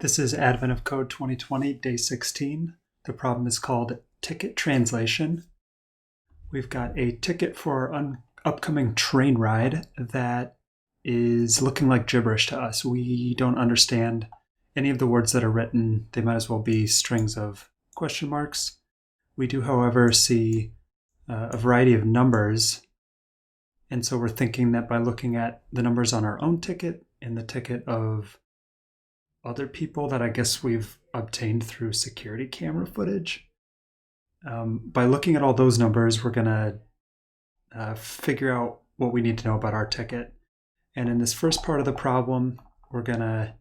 This is Advent of Code 2020, day 16. The problem is called ticket translation. We've got a ticket for an upcoming train ride that is looking like gibberish to us. We don't understand any of the words that are written. They might as well be strings of question marks. We do, however, see a variety of numbers. And so we're thinking that by looking at the numbers on our own ticket and the ticket of other people that I guess we've obtained through security camera footage. By looking at all those numbers, we're going to figure out what we need to know about our ticket. And in this first part of the problem, we're going to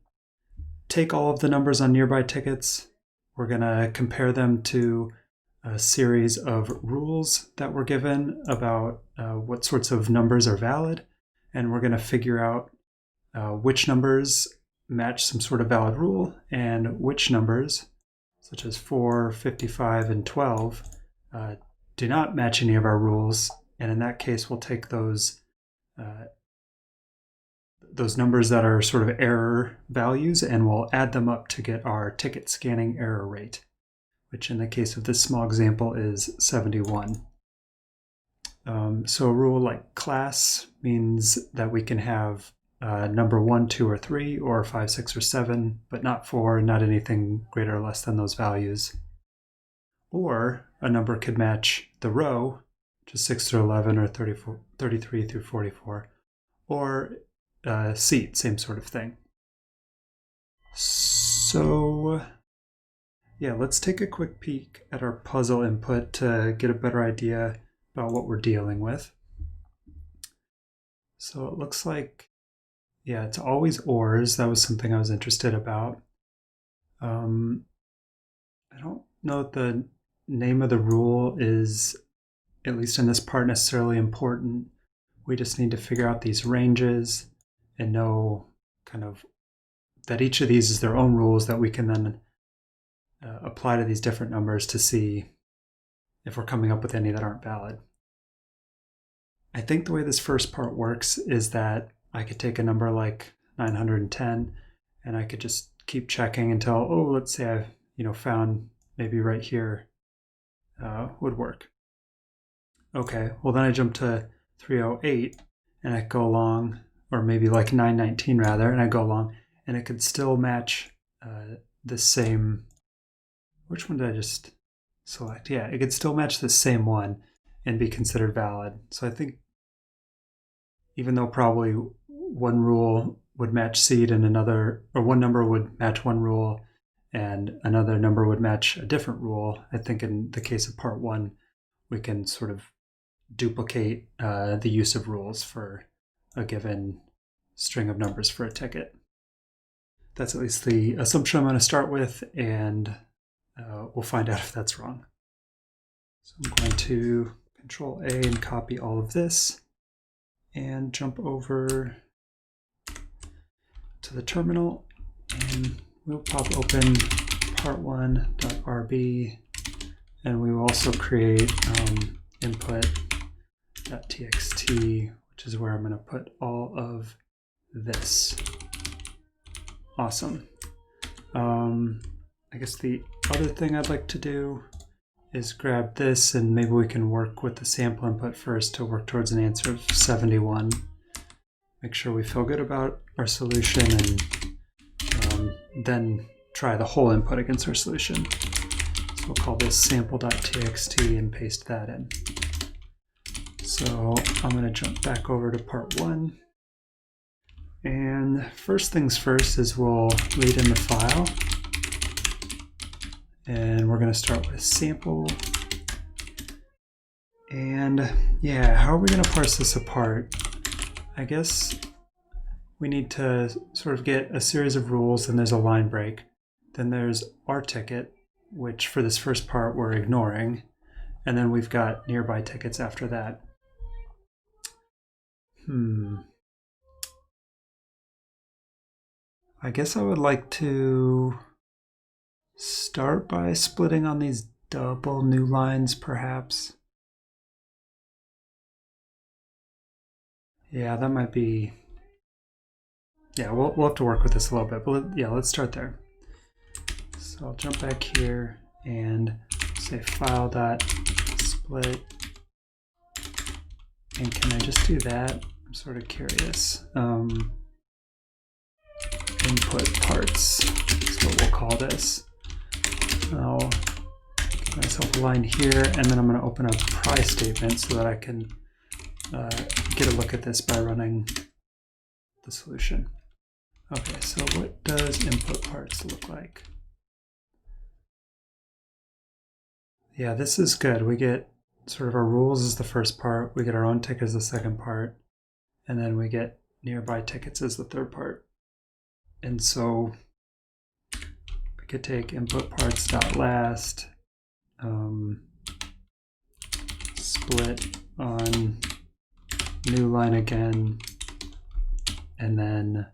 take all of the numbers on nearby tickets. We're going to compare them to a series of rules that were given about what sorts of numbers are valid. And we're going to figure out which numbers match some sort of valid rule and which numbers, such as 4, 55, and 12, do not match any of our rules. And in that case, we'll take those numbers that are sort of error values and we'll add them up to get our ticket scanning error rate, which in the case of this small example is 71. So a rule like class means that we can have number 1, 2, or 3, or 5, 6, or 7, but not 4, not anything greater or less than those values. Or a number could match the row, which is 6 through 11, or 33 through 44, or seat, same sort of thing. So yeah, let's take a quick peek at our puzzle input to get a better idea about what we're dealing with. So it looks like, yeah, it's always ors. That was something I was interested about. I don't know if the name of the rule is, at least in this part, necessarily important. We just need to figure out these ranges and know kind of that each of these is their own rules that we can then apply to these different numbers to see if we're coming up with any that aren't valid. I think the way this first part works is that I could take a number like 910 and I could just keep checking until, oh, let's say I've found maybe right here would work. Okay, well then I jump to 308 and I go along, or maybe like 919 rather, and I go along and it could still match the same, which one did I just select? Yeah, it could still match the same one and be considered valid. So I think even though probably one rule would match seed and another, or one number would match one rule and another number would match a different rule, I think in the case of part 1, we can sort of duplicate the use of rules for a given string of numbers for a ticket. That's at least the assumption I'm going to start with, and we'll find out if that's wrong. So I'm going to Control A and copy all of this and jump over to the terminal, and we'll pop open part1.rb, and we will also create input.txt, which is where I'm going to put all of this. Awesome. I guess the other thing I'd like to do is grab this, and maybe we can work with the sample input first to work towards an answer of 71. Make sure we feel good about our solution, and then try the whole input against our solution. So we'll call this sample.txt and paste that in. So I'm going to jump back over to part 1. And first things first is we'll read in the file. And we're going to start with sample. And yeah, how are we going to parse this apart? I guess we need to sort of get a series of rules, and there's a line break. Then there's our ticket, which for this first part we're ignoring. And then we've got nearby tickets after that. I guess I would like to start by splitting on these double new lines, perhaps. Yeah, that might be... Yeah, we'll have to work with this a little bit, but yeah, let's start there. So I'll jump back here and say file.split. And can I just do that? I'm sort of curious. Input parts is what we'll call this. I'll give myself a line here, and then I'm going to open a pry statement so that I can get a look at this by running the solution. Okay, so what does input parts look like? Yeah, this is good. We get sort of our rules as the first part, we get our own ticket as the second part, and then we get nearby tickets as the third part. And so we could take input parts dot last, split on new line again, and then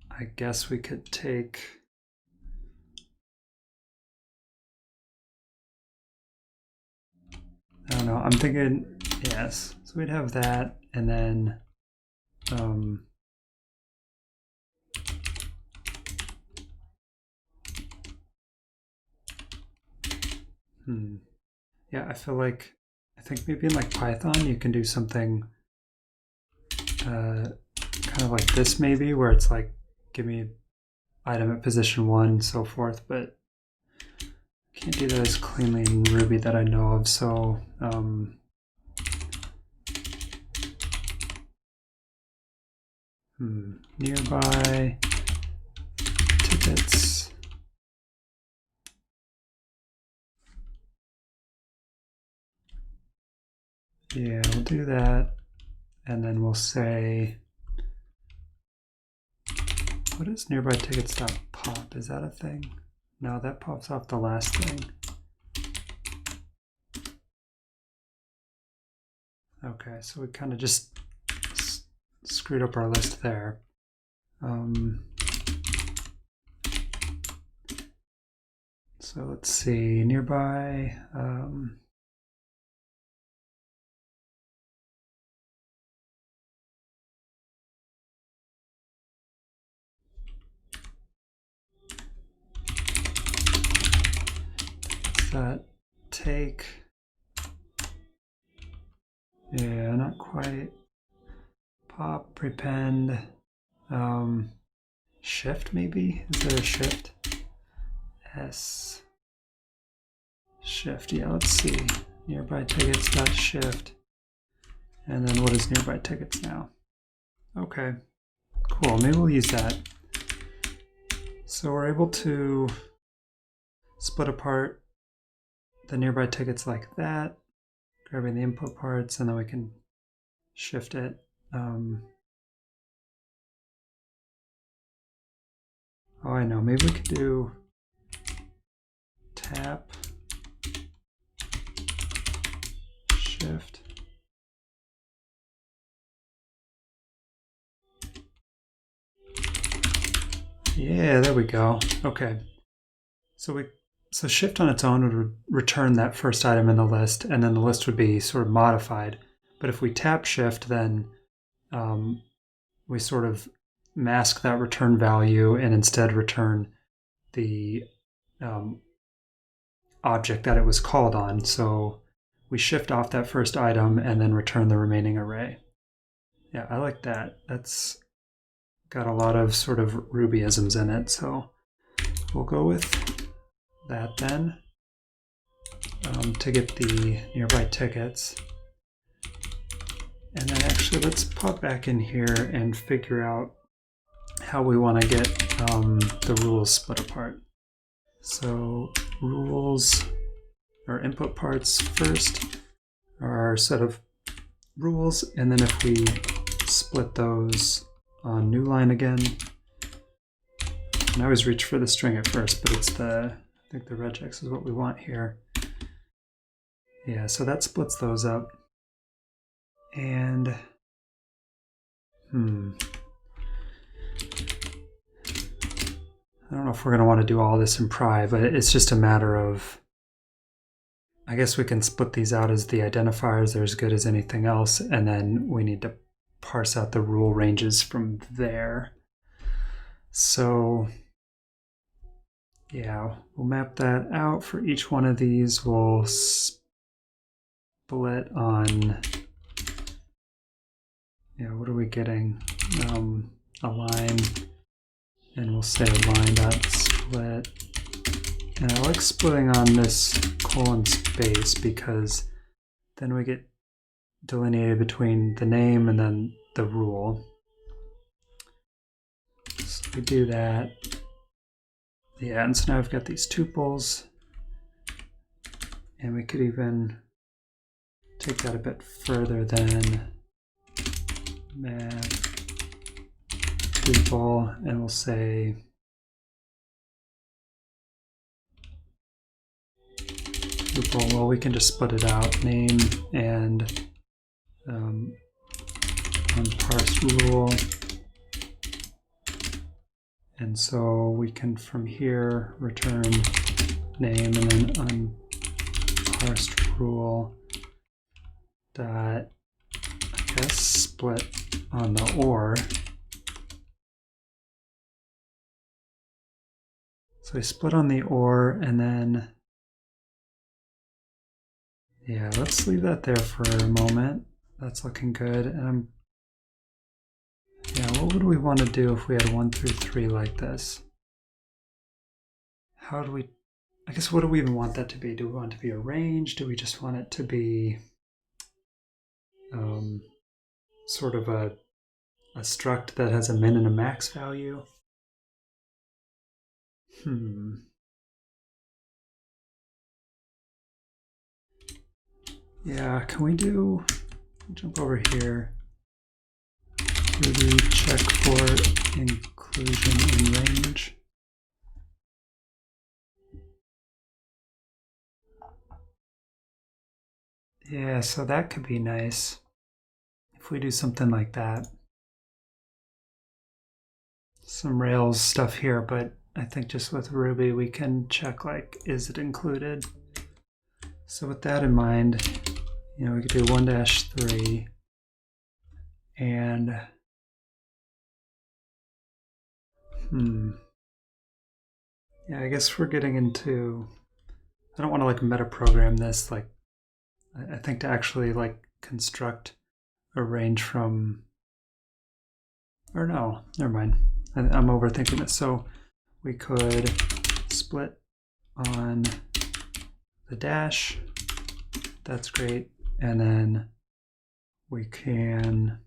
I guess we could take I don't know, I'm thinking yes. So we'd have that, and then yeah, I think maybe in like Python you can do something kind of like this maybe, where it's like give me item at position 1, so forth, but can't do that as cleanly in Ruby that I know of. So nearby tickets. Yeah, we'll do that, and then we'll say, what is nearby tickets.pop? Is that a thing? No, that pops off the last thing. Okay, so we kind of just screwed up our list there. So let's see, nearby. That take, yeah, not quite. Pop, prepend, shift maybe? Is there a shift? S, shift, yeah, let's see. Nearby tickets dot shift, and then what is nearby tickets now? Okay, cool, maybe we'll use that. So we're able to split apart the nearby tickets like that, grabbing the input parts, and then we can shift it. Oh, I know, maybe we could do tap, shift. Yeah, there we go. Okay. So shift on its own would return that first item in the list, and then the list would be sort of modified. But if we tap shift, then we sort of mask that return value and instead return the object that it was called on. So we shift off that first item and then return the remaining array. Yeah, I like that. That's got a lot of sort of Rubyisms in it. So we'll go with that then to get the nearby tickets. And then actually let's pop back in here and figure out how we want to get the rules split apart. So rules, or input parts first, are our set of rules, and then if we split those on new line again, and I always reach for the string at first, but it's I think the regex is what we want here. Yeah, so that splits those up. And I don't know if we're going to want to do all this in pry, but it's just a matter of, I guess we can split these out as the identifiers. They're as good as anything else, and then we need to parse out the rule ranges from there. So Yeah, we'll map that out for each one of these. We'll split on, what are we getting? A line, and we'll say line dot split. And I like splitting on this colon space because then we get delineated between the name and then the rule. So we do that. Yeah, and so now we've got these tuples, and we could even take that a bit further than map tuple, and we'll say tuple. Well, we can just split it out, name and unparsed rule. And so we can from here return name and then unparsed rule dot, I guess, split on the or. So we split on the or, and then, yeah, let's leave that there for a moment. That's looking good. And what would we want to do if we had 1 through 3 like this? How do we, I guess, what do we even want that to be? Do we want it to be a range? Do we just want it to be sort of a struct that has a min and a max value? Yeah, can we jump over here, Ruby check for inclusion in range. Yeah, so that could be nice if we do something like that. Some Rails stuff here, but I think just with Ruby we can check, like, is it included? So with that in mind, we could do 1-3 and yeah, I guess we're getting into, I don't want to like meta program this. Like, I think to actually like construct a range from, or no, never mind. I'm overthinking this. So we could split on the dash. That's great. And then we can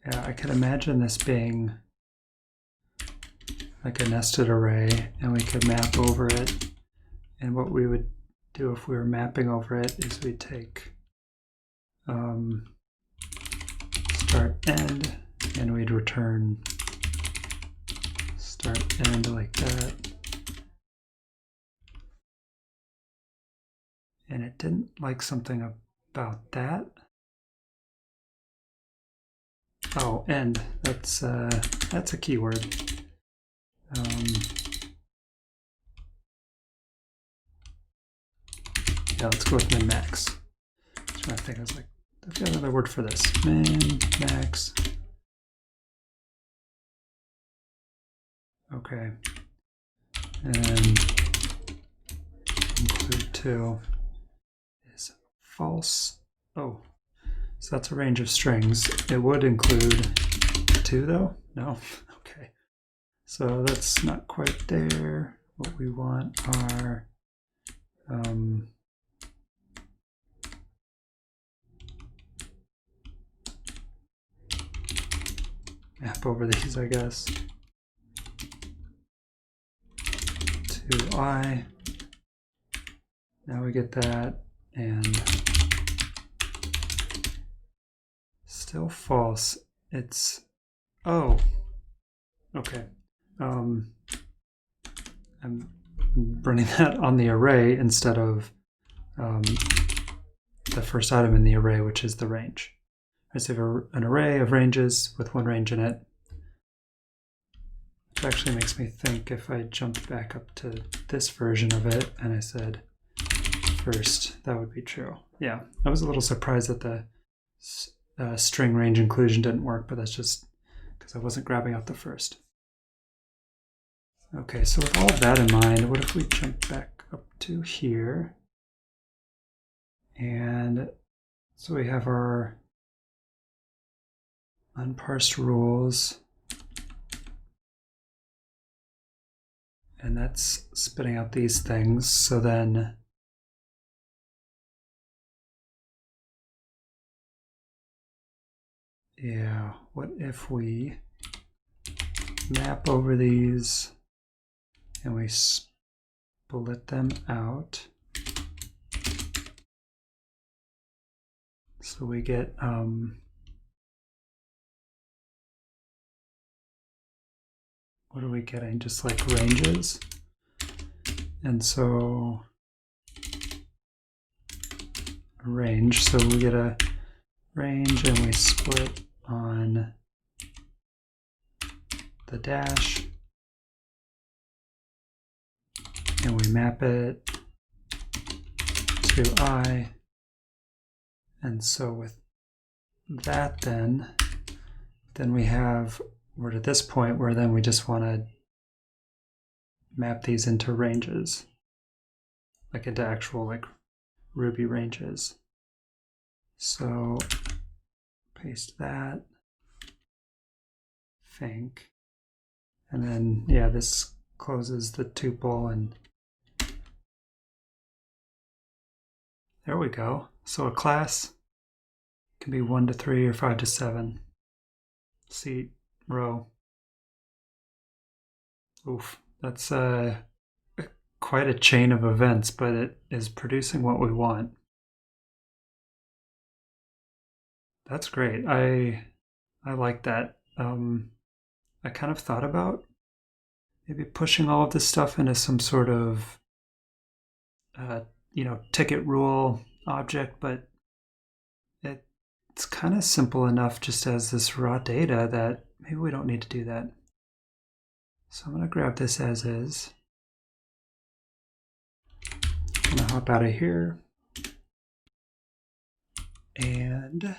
yeah, I could imagine this being like a nested array, and we could map over it. And what we would do if we were mapping over it is we'd take start end, and we'd return start end like that. And it didn't like something about that. Oh, end. That's a keyword. Yeah, let's go with min max. I think I was like, I've got another word for this. Min max. Okay. And include 2 is false. Oh, so that's a range of strings. It would include 2 though? No? Okay. So that's not quite there. What we want are map over these, I guess. To I. Now we get that, and still false. It's, oh, okay. I'm running that on the array instead of the first item in the array, which is the range. I have an array of ranges with one range in it. Which actually makes me think, if I jumped back up to this version of it and I said first, that would be true. Yeah, I was a little surprised that the string range inclusion didn't work, but that's just because I wasn't grabbing out the first. Okay, so with all of that in mind, what if we jump back up to here? And so we have our unparsed rules. And that's spitting out these things. So then yeah, what if we map over these and we split them out? So we get what are we getting? Just like ranges. And so a range, so we get a range and we split on the dash and we map it to I. And so with that then we're at this point where then we just want to map these into ranges, like into actual like Ruby ranges. So paste that, think, and then yeah, this closes the tuple and there we go. So a class can be 1 to 3 or 5 to 7. Seat, row. Oof, that's quite a chain of events, but it is producing what we want. That's great. I like that. I kind of thought about maybe pushing all of this stuff into some sort of ticket rule object, but it's kind of simple enough just as this raw data that maybe we don't need to do that. So I'm going to grab this as is. I'm going to hop out of here. And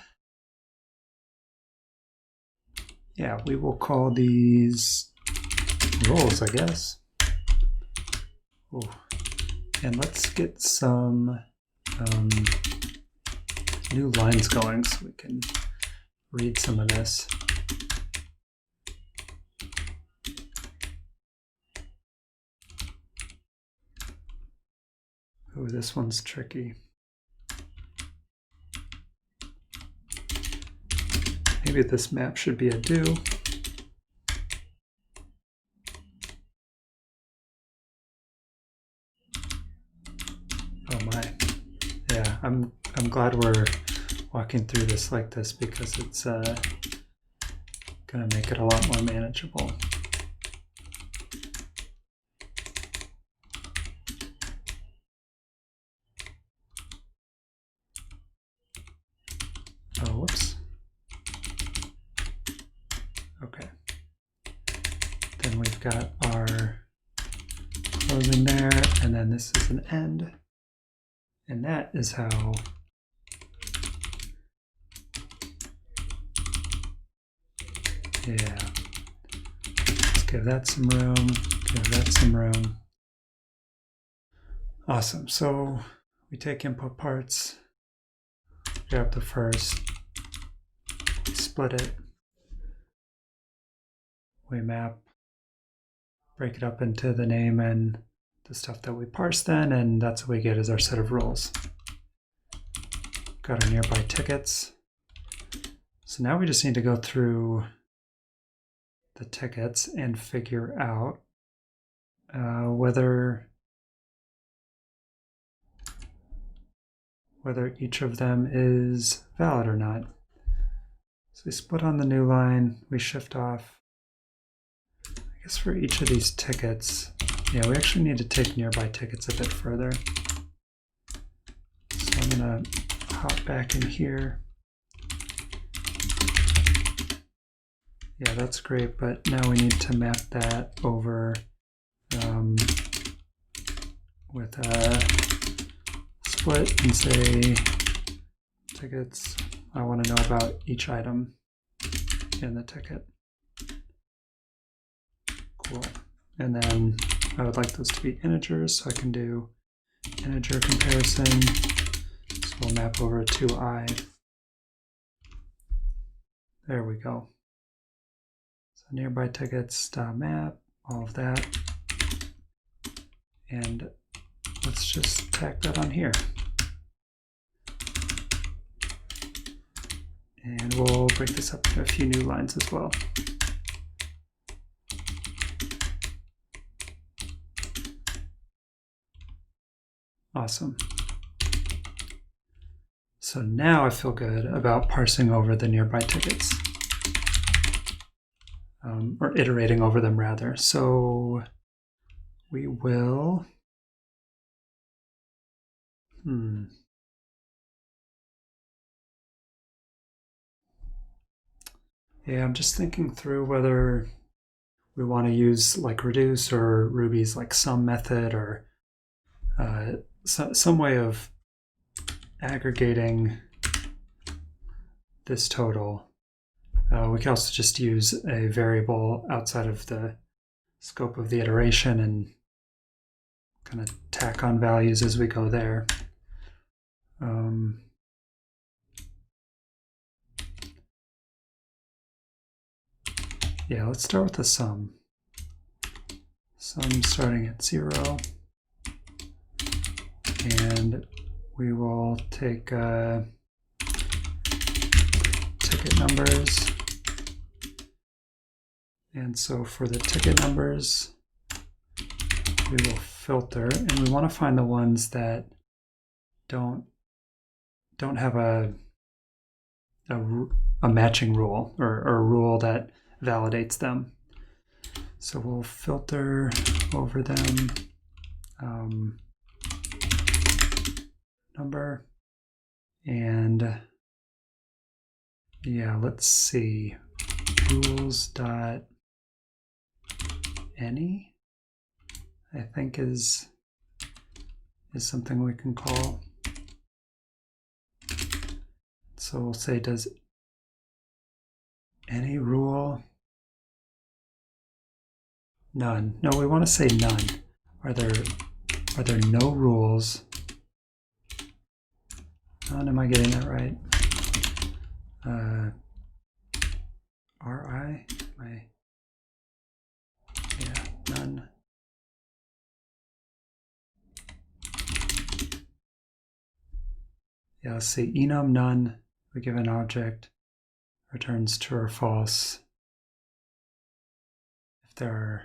yeah, we will call these roles, I guess. Ooh. And let's get some new lines going so we can read some of this. Oh, this one's tricky. Maybe this map should be a do. Oh my. Yeah, I'm glad we're walking through this like this because it's gonna make it a lot more manageable. Oh, whoops. Okay. Then we've got our closing there, and then this is an end. And that is how yeah. Let's give that some room, give that some room. Awesome. So we take input parts, grab the first, split it, we map, break it up into the name and the stuff that we parse then, and that's what we get as our set of roles. Got our nearby tickets. So now we just need to go through the tickets and figure out whether each of them is valid or not. So we split on the new line, we shift off. I guess for each of these tickets, yeah, we actually need to take nearby tickets a bit further. So I'm gonna hop back in here. Yeah, that's great, but now we need to map that over with a split and say tickets. I want to know about each item in the ticket. Cool. And then I would like those to be integers, so I can do integer comparison. So we'll map over to I. There we go. So nearby tickets map, all of that. And let's just tack that on here. And we'll break this up to a few new lines as well. Awesome. So now I feel good about parsing over the nearby tickets, or iterating over them rather. So we will, yeah, I'm just thinking through whether we want to use like reduce or Ruby's like sum method, or some way of aggregating this total. We can also just use a variable outside of the scope of the iteration and kind of tack on values as we go there. Yeah, let's start with the sum. Sum starting at 0. And we will take ticket numbers. And so for the ticket numbers, we will filter, and we want to find the ones that don't have a matching rule, or a rule that validates them. So we'll filter over them. Number, and yeah, let's see, rules dot any, I think is something we can call. So we'll say, does any rule, none. No, we want to say none. Are there no rules? Am I getting that right? RI? Yeah, none. Yeah, let's see, enum none, we give an object, returns true or false. If there are,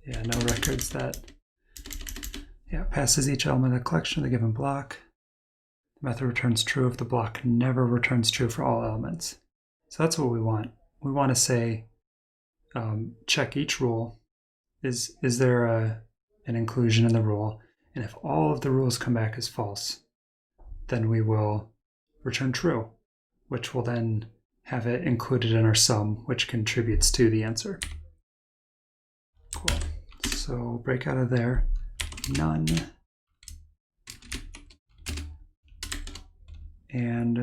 no records that, passes each element of the collection of the given block. The method returns true if the block never returns true for all elements. So that's what we want. We want to say, check each rule. Is there an inclusion in the rule? And if all of the rules come back as false, then we will return true, which will then have it included in our sum, which contributes to the answer. Cool. So break out of there, none. And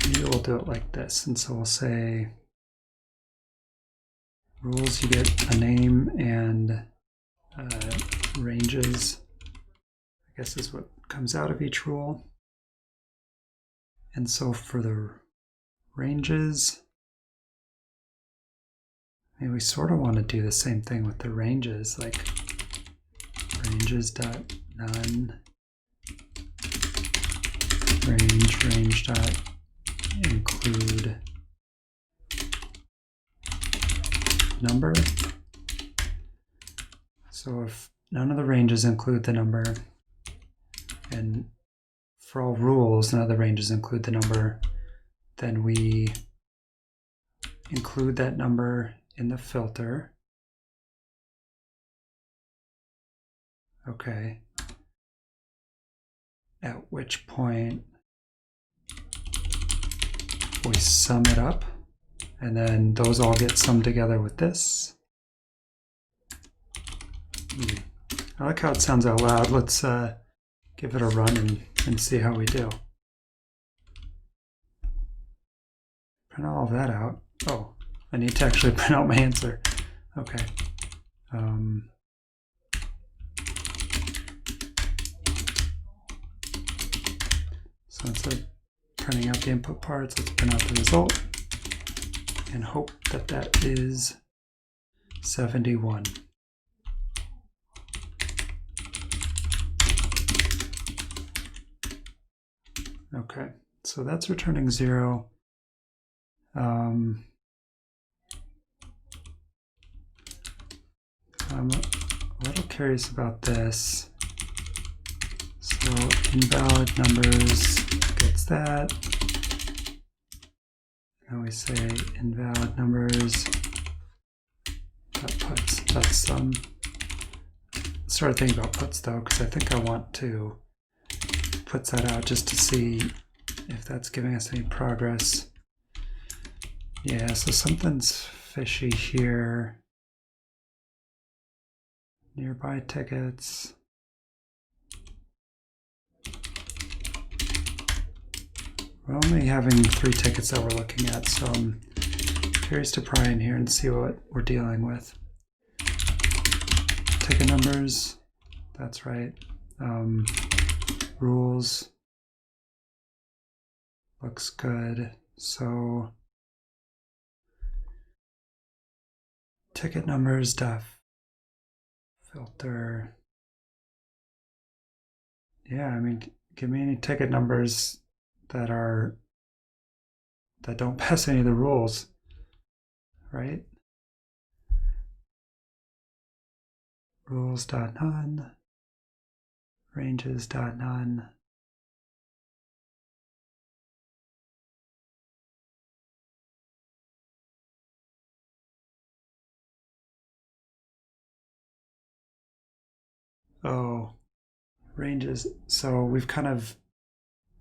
maybe we'll do it like this. And so we'll say rules, you get a name, and ranges, I guess, is what comes out of each rule. And so for the ranges, we sort of want to do the same thing with the ranges, like ranges.none, range dot include number. So if none of the ranges include the number, and for all rules none of the ranges include the number, then we include that number in the filter. Okay. At which point we sum it up, and then those all get summed together with this. I like how it sounds out loud. Let's give give it a run and see how we do. Print all of that out. Oh, I need to actually print out my answer. Okay. So instead of printing out the input parts, let's print out the result and hope that that is 71. Okay, so that's returning 0. I'm a little curious about this. So invalid numbers gets that. Now we say invalid numbers that puts. That's started thinking about puts though, because I think I want to put that out just to see if that's giving us any progress. Yeah, so something's fishy here. Nearby tickets. We're only having 3 tickets that we're looking at, so I'm curious to pry in here and see what we're dealing with. Ticket numbers, that's right. Rules, looks good. So ticket numbers, filter. Yeah, I mean, give me any ticket numbers that don't pass any of the rules, right? Rules.none, ranges.none. Oh, ranges. So we've kind of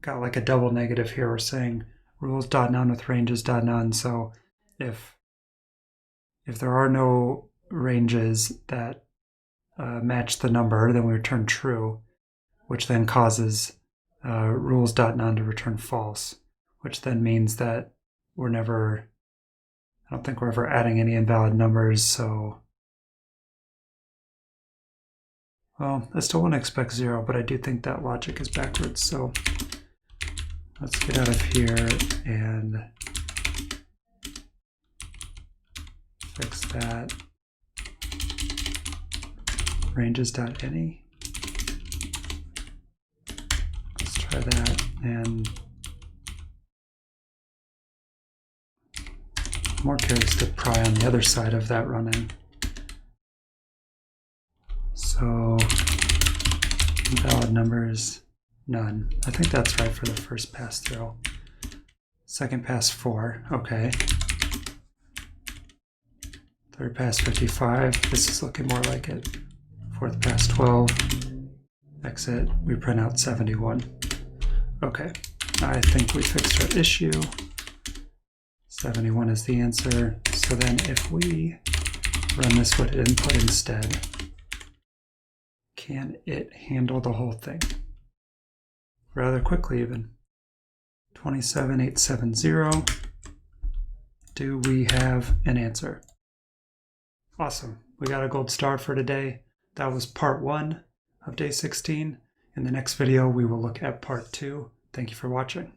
got like a double negative here. We're saying rules.none with ranges.none. So if there are no ranges that match the number, then we return true, which then causes rules.none to return false, which then means that I don't think we're ever adding any invalid numbers. So, well, I still want to expect 0, but I do think that logic is backwards. So let's get out of here and fix that. Ranges.any. Let's try that. And I'm more curious to pry on the other side of that running. So invalid numbers, none. I think that's right for the first pass through. Second pass 4, okay. Third pass 55, this is looking more like it. Fourth pass 12, exit, we print out 71. Okay, I think we fixed our issue. 71 is the answer. So then if we run this with input instead, can it handle the whole thing? Rather quickly even. 27870. Do we have an answer? Awesome. We got a gold star for today. That was part 1 of day 16. In the next video, we will look at part 2. Thank you for watching.